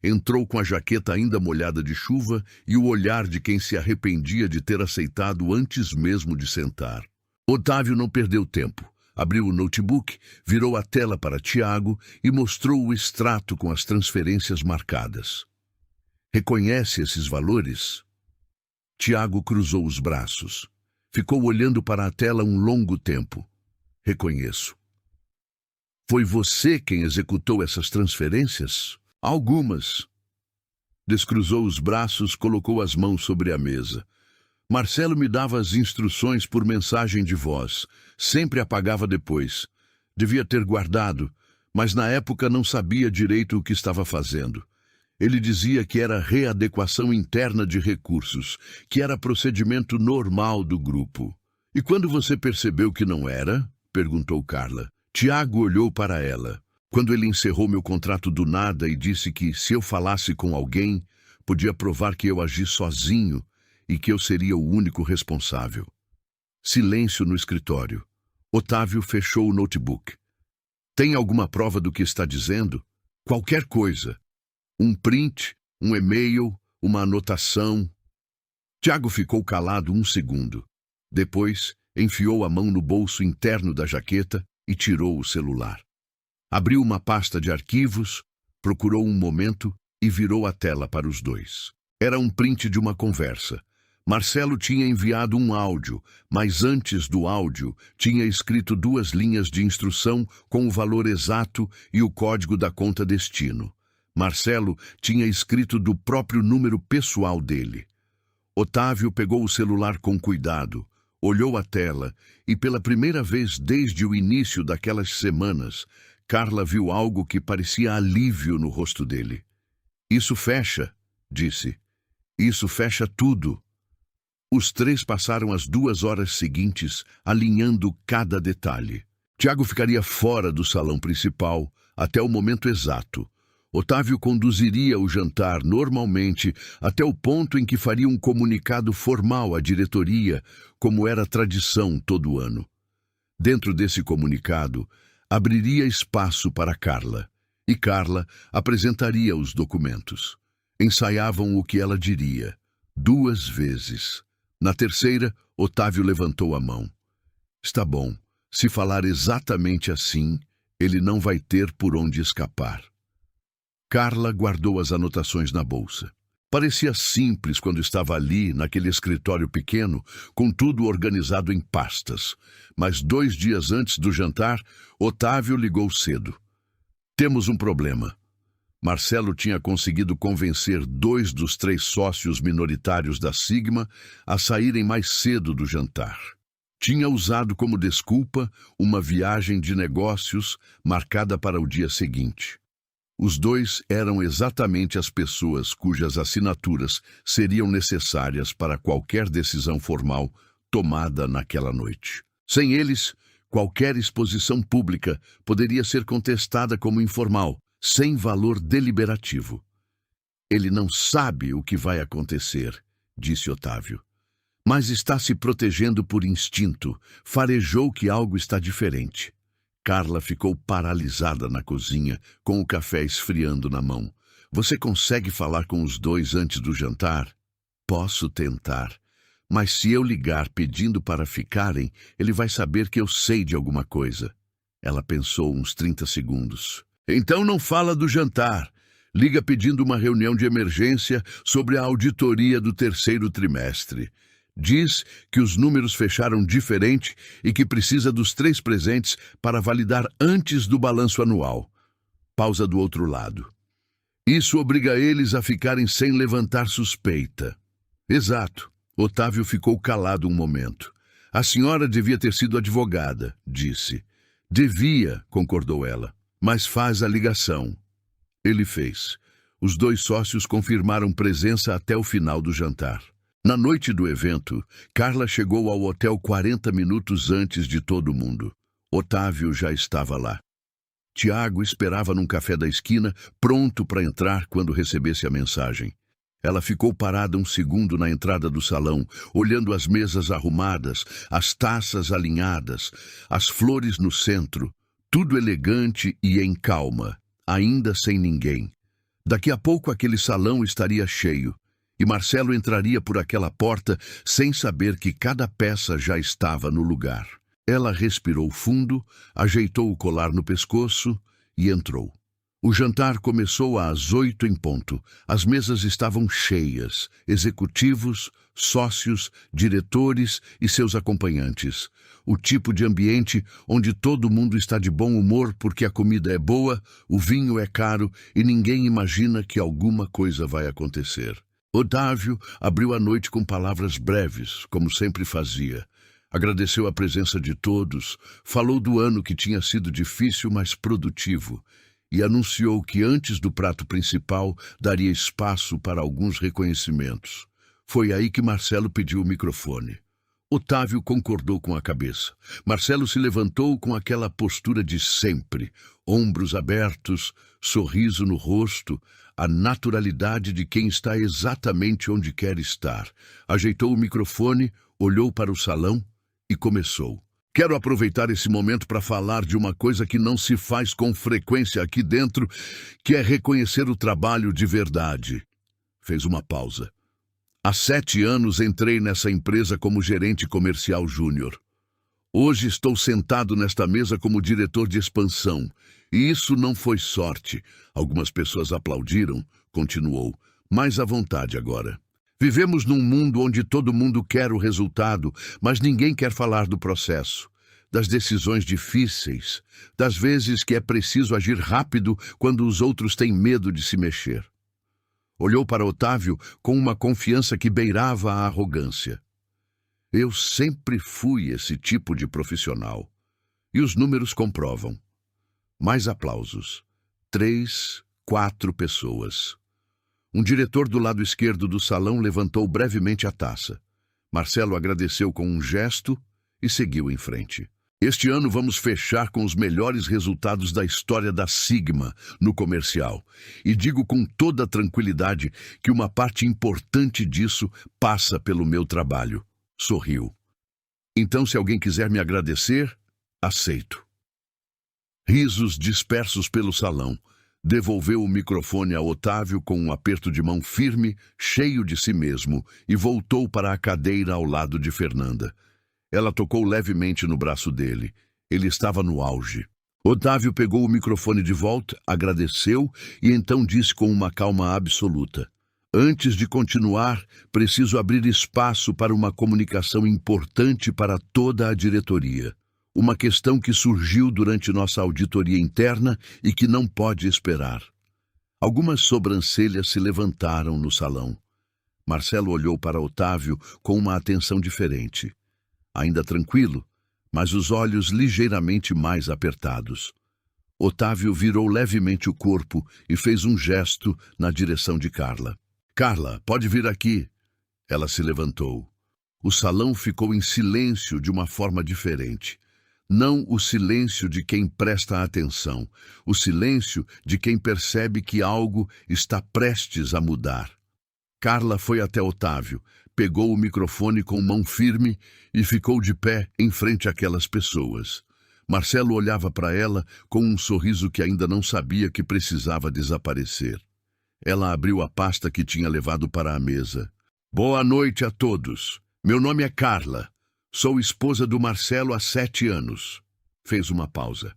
Entrou com a jaqueta ainda molhada de chuva e o olhar de quem se arrependia de ter aceitado antes mesmo de sentar. Otávio não perdeu tempo. Abriu o notebook, virou a tela para Tiago e mostrou o extrato com as transferências marcadas. Reconhece esses valores? Tiago cruzou os braços. Ficou olhando para a tela um longo tempo. Reconheço. Foi você quem executou essas transferências? Algumas. Descruzou os braços, colocou as mãos sobre a mesa. Marcelo me dava as instruções por mensagem de voz. Sempre apagava depois. Devia ter guardado, mas na época não sabia direito o que estava fazendo. Ele dizia que era readequação interna de recursos, que era procedimento normal do grupo. E quando você percebeu que não era? Perguntou Carla. Tiago olhou para ela. Quando ele encerrou meu contrato do nada e disse que, se eu falasse com alguém, podia provar que eu agi sozinho e que eu seria o único responsável. Silêncio no escritório. Otávio fechou o notebook. Tem alguma prova do que está dizendo? Qualquer coisa. Um print, um e-mail, uma anotação. Tiago ficou calado 1 segundo. Depois, enfiou a mão no bolso interno da jaqueta e tirou o celular. Abriu uma pasta de arquivos, procurou um momento e virou a tela para os dois. Era um print de uma conversa. Marcelo tinha enviado um áudio, mas antes do áudio tinha escrito 2 linhas de instrução com o valor exato e o código da conta destino. Marcelo tinha escrito do próprio número pessoal dele. Otávio pegou o celular com cuidado, olhou a tela e, pela primeira vez desde o início daquelas semanas, Carla viu algo que parecia alívio no rosto dele. Isso fecha, disse. Isso fecha tudo. Os 3 passaram as 2 horas seguintes alinhando cada detalhe. Tiago ficaria fora do salão principal até o momento exato. Otávio conduziria o jantar normalmente até o ponto em que faria um comunicado formal à diretoria, como era tradição todo ano. Dentro desse comunicado, abriria espaço para Carla, e Carla apresentaria os documentos. Ensaiavam o que ela diria, 2 vezes. Na terceira, Otávio levantou a mão. Está bom, se falar exatamente assim, ele não vai ter por onde escapar. Carla guardou as anotações na bolsa. Parecia simples quando estava ali, naquele escritório pequeno, com tudo organizado em pastas. Mas 2 dias antes do jantar, Otávio ligou cedo. Temos um problema. Marcelo tinha conseguido convencer 2 dos 3 sócios minoritários da Sigma a saírem mais cedo do jantar. Tinha usado como desculpa uma viagem de negócios marcada para o dia seguinte. Os dois eram exatamente as pessoas cujas assinaturas seriam necessárias para qualquer decisão formal tomada naquela noite. Sem eles, qualquer exposição pública poderia ser contestada como informal, sem valor deliberativo. Ele não sabe o que vai acontecer, disse Otávio. Mas está se protegendo por instinto, farejou que algo está diferente. Carla ficou paralisada na cozinha, com o café esfriando na mão. Você consegue falar com os dois antes do jantar? Posso tentar. Mas se eu ligar pedindo para ficarem, ele vai saber que eu sei de alguma coisa. Ela pensou uns 30 segundos. Então não fala do jantar. Liga pedindo uma reunião de emergência sobre a auditoria do terceiro trimestre. Diz que os números fecharam diferente e que precisa dos 3 presentes para validar antes do balanço anual. Pausa do outro lado. Isso obriga eles a ficarem sem levantar suspeita. Exato. Otávio ficou calado um momento. A senhora devia ter sido advogada, disse. Devia, concordou ela, mas faz a ligação. Ele fez. Os 2 sócios confirmaram presença até o final do jantar. Na noite do evento, Carla chegou ao hotel 40 minutos antes de todo mundo. Otávio já estava lá. Tiago esperava num café da esquina, pronto para entrar quando recebesse a mensagem. Ela ficou parada um segundo na entrada do salão, olhando as mesas arrumadas, as taças alinhadas, as flores no centro, tudo elegante e em calma, ainda sem ninguém. Daqui a pouco aquele salão estaria cheio. E Marcelo entraria por aquela porta sem saber que cada peça já estava no lugar. Ela respirou fundo, ajeitou o colar no pescoço e entrou. O jantar começou às 8 em ponto. As mesas estavam cheias, executivos, sócios, diretores e seus acompanhantes. O tipo de ambiente onde todo mundo está de bom humor porque a comida é boa, o vinho é caro e ninguém imagina que alguma coisa vai acontecer. Otávio abriu a noite com palavras breves, como sempre fazia. Agradeceu a presença de todos, falou do ano que tinha sido difícil, mas produtivo, e anunciou que antes do prato principal daria espaço para alguns reconhecimentos. Foi aí que Marcelo pediu o microfone. Otávio concordou com a cabeça. Marcelo se levantou com aquela postura de sempre, ombros abertos, sorriso no rosto, a naturalidade de quem está exatamente onde quer estar. Ajeitou o microfone, olhou para o salão e começou. Quero aproveitar esse momento para falar de uma coisa que não se faz com frequência aqui dentro, que é reconhecer o trabalho de verdade. Fez uma pausa. Há 7 anos entrei nessa empresa como gerente comercial júnior. Hoje estou sentado nesta mesa como diretor de expansão. E isso não foi sorte. Algumas pessoas aplaudiram, continuou, mais à vontade agora. Vivemos num mundo onde todo mundo quer o resultado, mas ninguém quer falar do processo, das decisões difíceis, das vezes que é preciso agir rápido quando os outros têm medo de se mexer. Olhou para Otávio com uma confiança que beirava a arrogância. Eu sempre fui esse tipo de profissional. E os números comprovam. Mais aplausos. 3, 4 pessoas. Um diretor do lado esquerdo do salão levantou brevemente a taça. Marcelo agradeceu com um gesto e seguiu em frente. Este ano vamos fechar com os melhores resultados da história da Sigma no comercial. E digo com toda tranquilidade que uma parte importante disso passa pelo meu trabalho. Sorriu. Então, se alguém quiser me agradecer, aceito. Risos dispersos pelo salão. Devolveu o microfone a Otávio com um aperto de mão firme, cheio de si mesmo, e voltou para a cadeira ao lado de Fernanda. Ela tocou levemente no braço dele. Ele estava no auge. Otávio pegou o microfone de volta, agradeceu e então disse com uma calma absoluta: Antes de continuar, preciso abrir espaço para uma comunicação importante para toda a diretoria. Uma questão que surgiu durante nossa auditoria interna e que não pode esperar. Algumas sobrancelhas se levantaram no salão. Marcelo olhou para Otávio com uma atenção diferente. Ainda tranquilo, mas os olhos ligeiramente mais apertados. Otávio virou levemente o corpo e fez um gesto na direção de Carla. Carla, pode vir aqui. Ela se levantou. O salão ficou em silêncio de uma forma diferente. Não o silêncio de quem presta atenção, o silêncio de quem percebe que algo está prestes a mudar. Carla foi até Otávio, pegou o microfone com mão firme e ficou de pé em frente àquelas pessoas. Marcelo olhava para ela com um sorriso que ainda não sabia que precisava desaparecer. Ela abriu a pasta que tinha levado para a mesa. Boa noite a todos. Meu nome é Carla. Sou esposa do Marcelo há 7 anos. Fez uma pausa.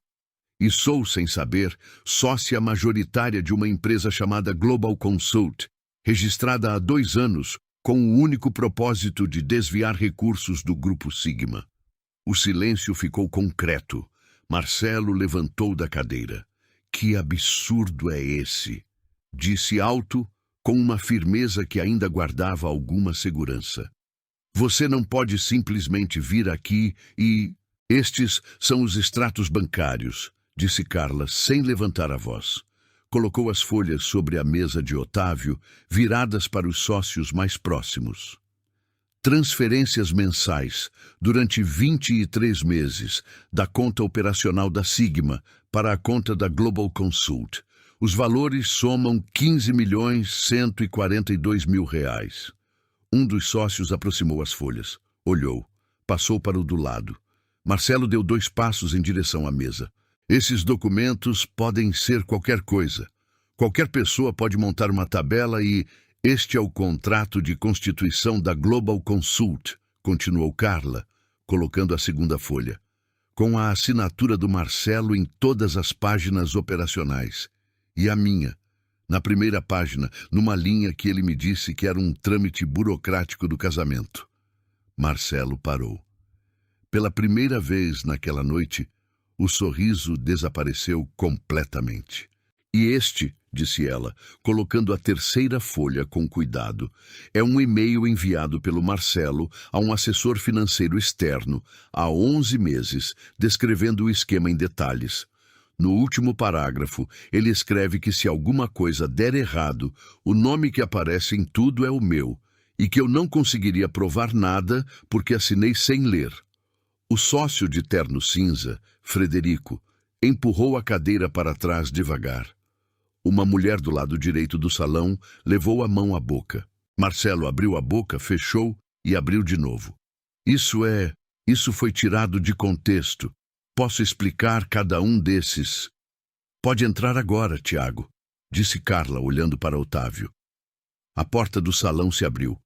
E sou, sem saber, sócia majoritária de uma empresa chamada Global Consult, registrada há 2 anos, com o único propósito de desviar recursos do Grupo Sigma. O silêncio ficou concreto. Marcelo levantou da cadeira. Que absurdo é esse? Disse alto, com uma firmeza que ainda guardava alguma segurança. Você não pode simplesmente vir aqui e... Estes são os extratos bancários, disse Carla, sem levantar a voz. Colocou as folhas sobre a mesa de Otávio, viradas para os sócios mais próximos. Transferências mensais, durante 23 meses, da conta operacional da Sigma para a conta da Global Consult. Os valores somam R$15.142.000. Um dos sócios aproximou as folhas, olhou, passou para o do lado. Marcelo deu 2 passos em direção à mesa. Esses documentos podem ser qualquer coisa. Qualquer pessoa pode montar uma tabela e... Este é o contrato de constituição da Global Consult, continuou Carla, colocando a segunda folha, com a assinatura do Marcelo em todas as páginas operacionais. E a minha, na primeira página, numa linha que ele me disse que era um trâmite burocrático do casamento. Marcelo parou. Pela primeira vez naquela noite, o sorriso desapareceu completamente. E este, disse ela, colocando a terceira folha com cuidado, é um e-mail enviado pelo Marcelo a um assessor financeiro externo há 11 meses, descrevendo o esquema em detalhes. No último parágrafo, ele escreve que se alguma coisa der errado, o nome que aparece em tudo é o meu, e que eu não conseguiria provar nada porque assinei sem ler. O sócio de terno cinza, Frederico, empurrou a cadeira para trás devagar. Uma mulher do lado direito do salão levou a mão à boca. Marcelo abriu a boca, fechou e abriu de novo. Isso foi tirado de contexto. Posso explicar cada um desses. Pode entrar agora, Tiago, disse Carla, olhando para Otávio. A porta do salão se abriu.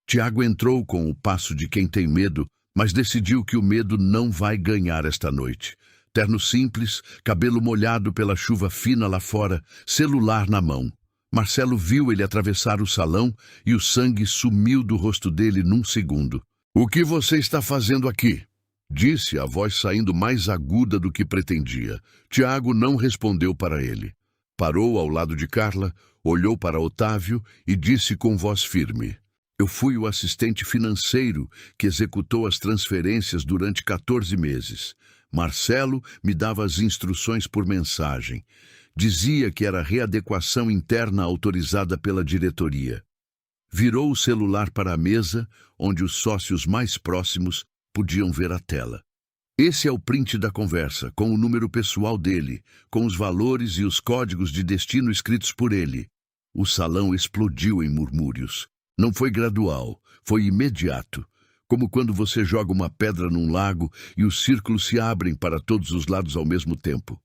Tiago entrou com o passo de quem tem medo, mas decidiu que o medo não vai ganhar esta noite. Terno simples, cabelo molhado pela chuva fina lá fora, celular na mão. Marcelo viu ele atravessar o salão e o sangue sumiu do rosto dele num segundo. O que você está fazendo aqui? Disse, a voz saindo mais aguda do que pretendia. Tiago não respondeu para ele. Parou ao lado de Carla, olhou para Otávio e disse com voz firme. Eu fui o assistente financeiro que executou as transferências durante 14 meses. Marcelo me dava as instruções por mensagem. Dizia que era readequação interna autorizada pela diretoria. Virou o celular para a mesa, onde os sócios mais próximos podiam ver a tela. Esse é o print da conversa, com o número pessoal dele, com os valores e os códigos de destino escritos por ele. O salão explodiu em murmúrios. Não foi gradual, foi imediato. Como quando você joga uma pedra num lago e os círculos se abrem para todos os lados ao mesmo tempo.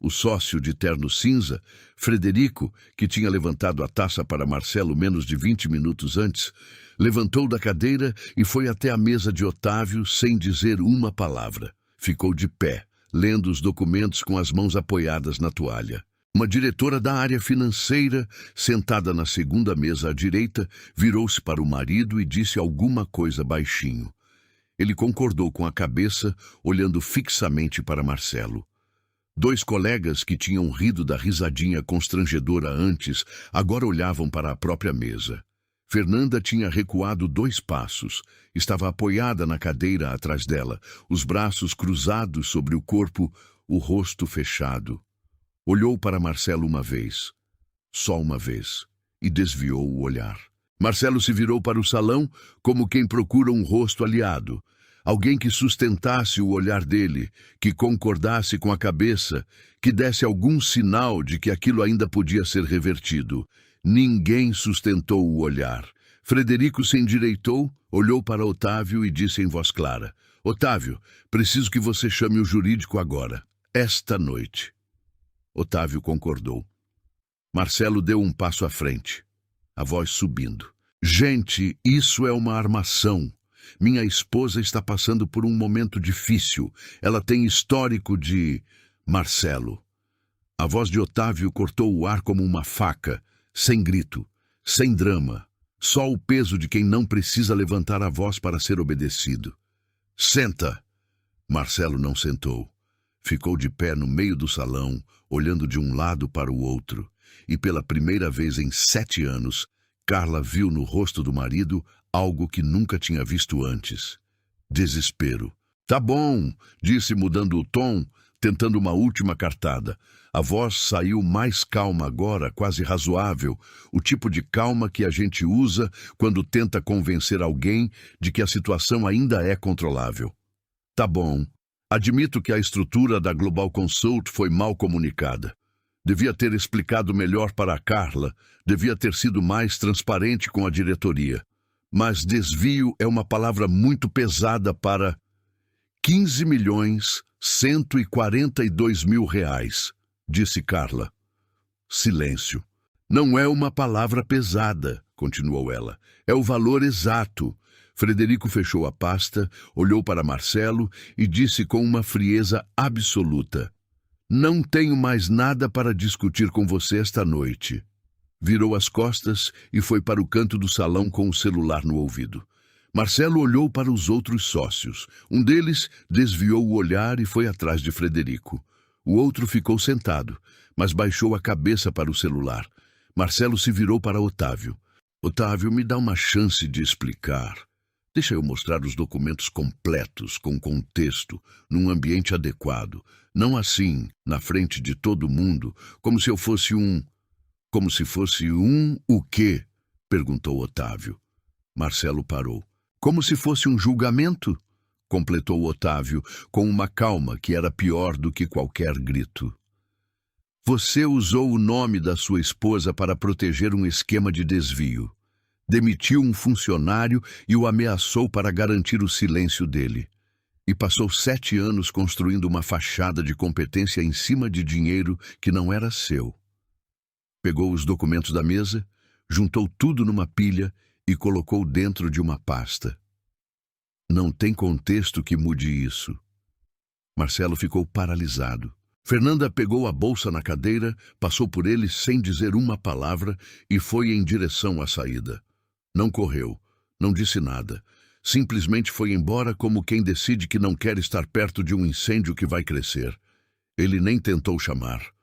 O sócio de terno cinza, Frederico, que tinha levantado a taça para Marcelo menos de 20 minutos antes, levantou da cadeira e foi até a mesa de Otávio sem dizer uma palavra. Ficou de pé, lendo os documentos com as mãos apoiadas na toalha. Uma diretora da área financeira, sentada na segunda mesa à direita, virou-se para o marido e disse alguma coisa baixinho. Ele concordou com a cabeça, olhando fixamente para Marcelo. 2 colegas que tinham rido da risadinha constrangedora antes, agora olhavam para a própria mesa. Fernanda tinha recuado 2 passos. Estava apoiada na cadeira atrás dela, os braços cruzados sobre o corpo, o rosto fechado. Olhou para Marcelo uma vez, só uma vez, e desviou o olhar. Marcelo se virou para o salão como quem procura um rosto aliado. Alguém que sustentasse o olhar dele, que concordasse com a cabeça, que desse algum sinal de que aquilo ainda podia ser revertido. Ninguém sustentou o olhar. Frederico se endireitou, olhou para Otávio e disse em voz clara: Otávio, preciso que você chame o jurídico agora, esta noite. Otávio concordou. Marcelo deu um passo à frente, a voz subindo. Gente, isso é uma armação. Minha esposa está passando por um momento difícil. Ela tem histórico de... Marcelo. A voz de Otávio cortou o ar como uma faca, sem grito, sem drama. Só o peso de quem não precisa levantar a voz para ser obedecido. Senta! Marcelo não sentou. Ficou de pé no meio do salão, olhando de um lado para o outro. E pela primeira vez em 7 anos, Carla viu no rosto do marido algo que nunca tinha visto antes. Desespero. Tá bom, disse mudando o tom, tentando uma última cartada. A voz saiu mais calma agora, quase razoável, o tipo de calma que a gente usa quando tenta convencer alguém de que a situação ainda é controlável. Tá bom. Admito que a estrutura da Global Consult foi mal comunicada. Devia ter explicado melhor para a Carla, devia ter sido mais transparente com a diretoria. Mas desvio é uma palavra muito pesada para 15.142.000 reais, disse Carla. Silêncio. Não é uma palavra pesada, continuou ela. É o valor exato. Frederico fechou a pasta, olhou para Marcelo e disse com uma frieza absoluta: Não tenho mais nada para discutir com você esta noite. Virou as costas e foi para o canto do salão com o celular no ouvido. Marcelo olhou para os outros sócios. Um deles desviou o olhar e foi atrás de Frederico. O outro ficou sentado, mas baixou a cabeça para o celular. Marcelo se virou para Otávio. Otávio, me dá uma chance de explicar. Deixa eu mostrar os documentos completos, com contexto, num ambiente adequado. Não assim, na frente de todo mundo, como se eu fosse um... Como se fosse um o quê? Perguntou Otávio. Marcelo parou. Como se fosse um julgamento? Completou Otávio, com uma calma que era pior do que qualquer grito. Você usou o nome da sua esposa para proteger um esquema de desvio. Demitiu um funcionário e o ameaçou para garantir o silêncio dele. E passou 7 anos construindo uma fachada de competência em cima de dinheiro que não era seu. Pegou os documentos da mesa, juntou tudo numa pilha e colocou dentro de uma pasta. Não tem contexto que mude isso. Marcelo ficou paralisado. Fernanda pegou a bolsa na cadeira, passou por ele sem dizer uma palavra e foi em direção à saída. Não correu, não disse nada. Simplesmente foi embora como quem decide que não quer estar perto de um incêndio que vai crescer. Ele nem tentou chamar.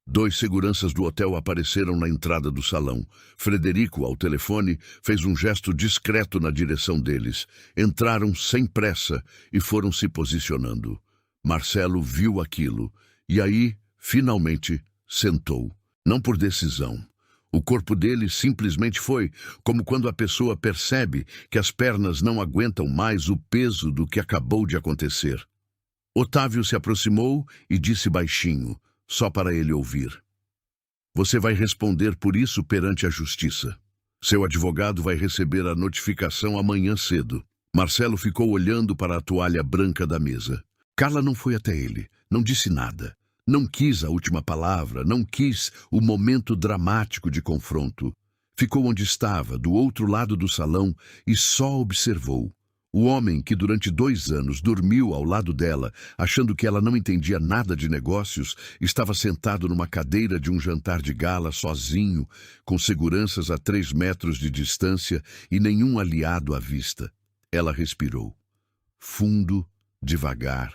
2 seguranças do hotel apareceram na entrada do salão. Frederico, ao telefone, fez um gesto discreto na direção deles. Entraram sem pressa e foram se posicionando. Marcelo viu aquilo e aí, finalmente, sentou. Não por decisão. O corpo dele simplesmente foi, como quando a pessoa percebe que as pernas não aguentam mais o peso do que acabou de acontecer. Otávio se aproximou e disse baixinho, só para ele ouvir: Você vai responder por isso perante a justiça. Seu advogado vai receber a notificação amanhã cedo. Marcelo ficou olhando para a toalha branca da mesa. Carla não foi até ele, não disse nada. Não quis a última palavra, não quis o momento dramático de confronto. Ficou onde estava, do outro lado do salão, e só observou. O homem que durante 2 anos dormiu ao lado dela, achando que ela não entendia nada de negócios, estava sentado numa cadeira de um jantar de gala sozinho, com seguranças a 3 metros de distância e nenhum aliado à vista. Ela respirou. Fundo, devagar,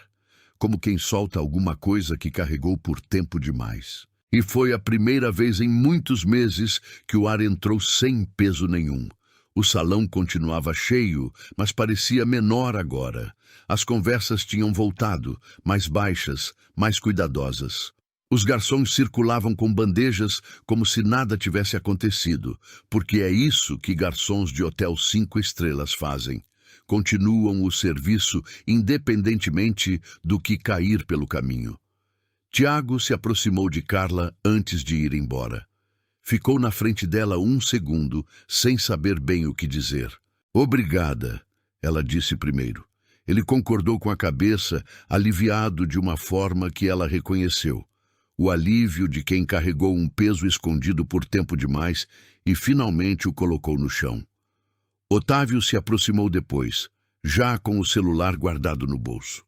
como quem solta alguma coisa que carregou por tempo demais. E foi a primeira vez em muitos meses que o ar entrou sem peso nenhum. O salão continuava cheio, mas parecia menor agora. As conversas tinham voltado, mais baixas, mais cuidadosas. Os garçons circulavam com bandejas como se nada tivesse acontecido, porque é isso que garçons de hotel 5 estrelas fazem. Continuam o serviço independentemente do que cair pelo caminho. Tiago se aproximou de Carla antes de ir embora. Ficou na frente dela 1 segundo, sem saber bem o que dizer. Obrigada, ela disse primeiro. Ele concordou com a cabeça, aliviado de uma forma que ela reconheceu. O alívio de quem carregou um peso escondido por tempo demais e finalmente o colocou no chão. Otávio se aproximou depois, já com o celular guardado no bolso.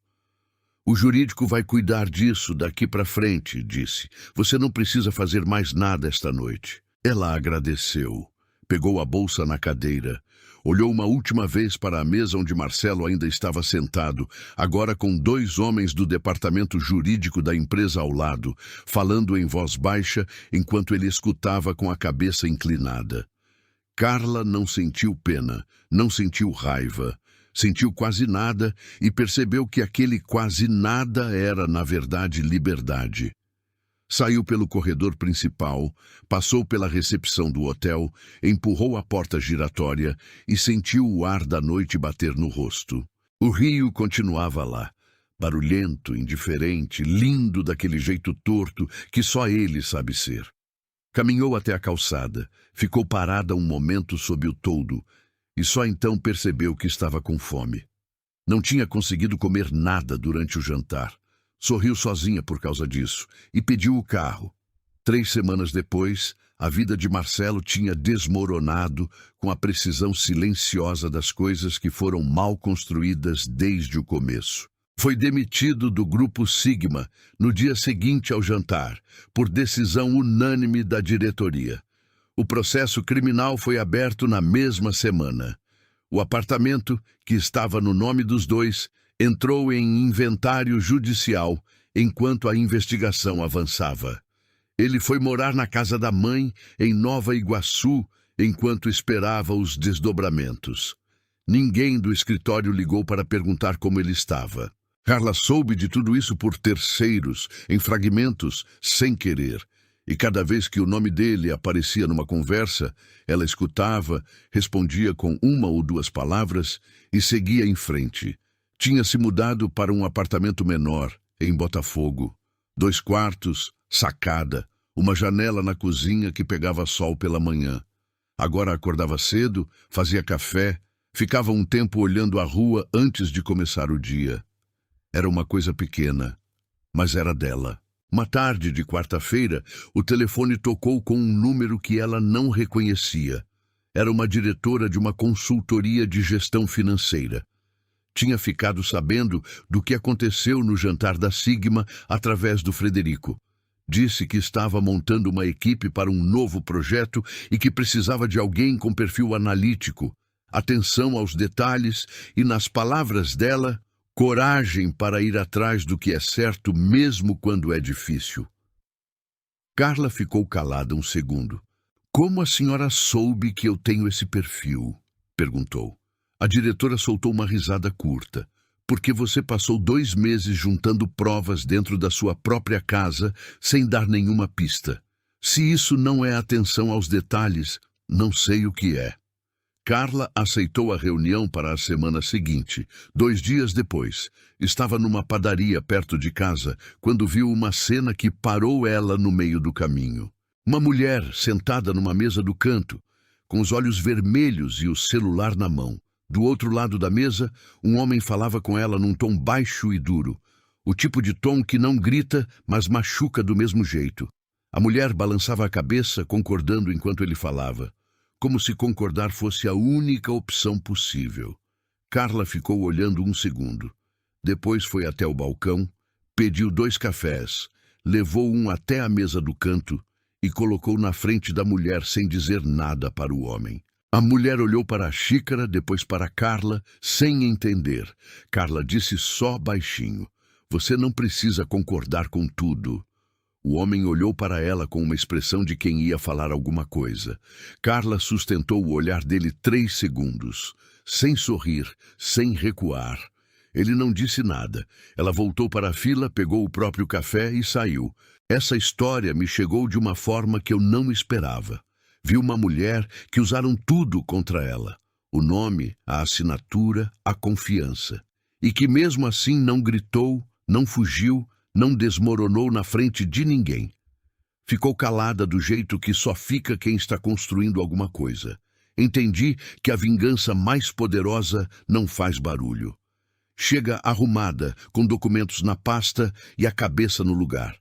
O jurídico vai cuidar disso daqui para frente, disse. Você não precisa fazer mais nada esta noite. Ela agradeceu. Pegou a bolsa na cadeira. Olhou uma última vez para a mesa onde Marcelo ainda estava sentado, agora com 2 homens do departamento jurídico da empresa ao lado, falando em voz baixa enquanto ele escutava com a cabeça inclinada. Carla não sentiu pena, não sentiu raiva, sentiu quase nada e percebeu que aquele quase nada era, na verdade, liberdade. Saiu pelo corredor principal, passou pela recepção do hotel, empurrou a porta giratória e sentiu o ar da noite bater no rosto. O rio continuava lá, barulhento, indiferente, lindo daquele jeito torto que só ele sabe ser. Caminhou até a calçada, ficou parada um momento sob o toldo e só então percebeu que estava com fome. Não tinha conseguido comer nada durante o jantar. Sorriu sozinha por causa disso e pediu o carro. 3 semanas depois, a vida de Marcelo tinha desmoronado com a precisão silenciosa das coisas que foram mal construídas desde o começo. Foi demitido do Grupo Sigma no dia seguinte ao jantar, por decisão unânime da diretoria. O processo criminal foi aberto na mesma semana. O apartamento, que estava no nome dos dois, entrou em inventário judicial enquanto a investigação avançava. Ele foi morar na casa da mãe, em Nova Iguaçu, enquanto esperava os desdobramentos. Ninguém do escritório ligou para perguntar como ele estava. Carla soube de tudo isso por terceiros, em fragmentos, sem querer. E cada vez que o nome dele aparecia numa conversa, ela escutava, respondia com 1 ou 2 palavras e seguia em frente. Tinha se mudado para um apartamento menor, em Botafogo. 2 quartos, sacada, uma janela na cozinha que pegava sol pela manhã. Agora acordava cedo, fazia café, ficava um tempo olhando a rua antes de começar o dia. Era uma coisa pequena, mas era dela. Uma tarde de quarta-feira, o telefone tocou com um número que ela não reconhecia. Era uma diretora de uma consultoria de gestão financeira. Tinha ficado sabendo do que aconteceu no jantar da Sigma através do Frederico. Disse que estava montando uma equipe para um novo projeto e que precisava de alguém com perfil analítico, atenção aos detalhes e, nas palavras dela, coragem para ir atrás do que é certo mesmo quando é difícil. Carla ficou calada 1 segundo. Como a senhora soube que eu tenho esse perfil? Perguntou. A diretora soltou uma risada curta. Porque você passou 2 meses juntando provas dentro da sua própria casa sem dar nenhuma pista. Se isso não é atenção aos detalhes, não sei o que é. Carla aceitou a reunião para a semana seguinte. 2 dias depois, estava numa padaria perto de casa quando viu uma cena que parou ela no meio do caminho. Uma mulher sentada numa mesa do canto, com os olhos vermelhos e o celular na mão. Do outro lado da mesa, um homem falava com ela num tom baixo e duro. O tipo de tom que não grita, mas machuca do mesmo jeito. A mulher balançava a cabeça, concordando enquanto ele falava. Como se concordar fosse a única opção possível. Carla ficou olhando 1 segundo. Depois foi até o balcão, pediu 2 cafés, levou um até a mesa do canto e colocou na frente da mulher sem dizer nada para o homem. A mulher olhou para a xícara, depois para Carla, sem entender. Carla disse só baixinho: "Você não precisa concordar com tudo." O homem olhou para ela com uma expressão de quem ia falar alguma coisa. Carla sustentou o olhar dele 3 segundos, sem sorrir, sem recuar. Ele não disse nada. Ela voltou para a fila, pegou o próprio café e saiu. Essa história me chegou de uma forma que eu não esperava. Vi uma mulher que usaram tudo contra ela. O nome, a assinatura, a confiança. E que mesmo assim não gritou, não fugiu, não desmoronou na frente de ninguém. Ficou calada do jeito que só fica quem está construindo alguma coisa. Entendi que a vingança mais poderosa não faz barulho. Chega arrumada, com documentos na pasta e a cabeça no lugar.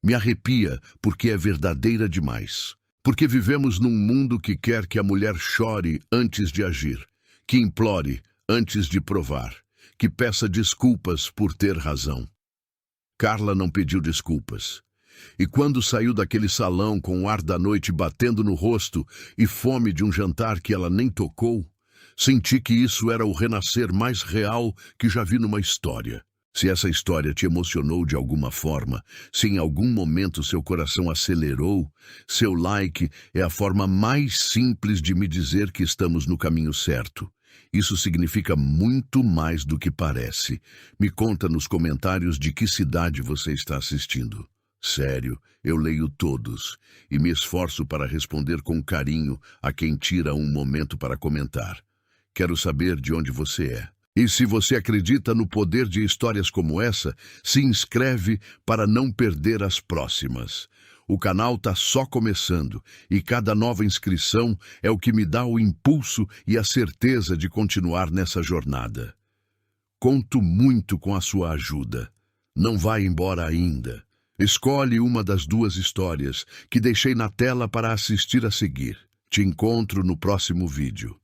Me arrepia porque é verdadeira demais. Porque vivemos num mundo que quer que a mulher chore antes de agir, que implore antes de provar, que peça desculpas por ter razão. Carla não pediu desculpas. E quando saiu daquele salão com o ar da noite batendo no rosto e fome de um jantar que ela nem tocou, senti que isso era o renascer mais real que já vi numa história. Se essa história te emocionou de alguma forma, se em algum momento seu coração acelerou, seu like é a forma mais simples de me dizer que estamos no caminho certo. Isso significa muito mais do que parece. Me conta nos comentários de que cidade você está assistindo. Sério, eu leio todos e me esforço para responder com carinho a quem tira um momento para comentar. Quero saber de onde você é. E se você acredita no poder de histórias como essa, se inscreve para não perder as próximas. O canal está só começando e cada nova inscrição é o que me dá o impulso e a certeza de continuar nessa jornada. Conto muito com a sua ajuda. Não vá embora ainda. Escolhe uma das duas histórias que deixei na tela para assistir a seguir. Te encontro no próximo vídeo.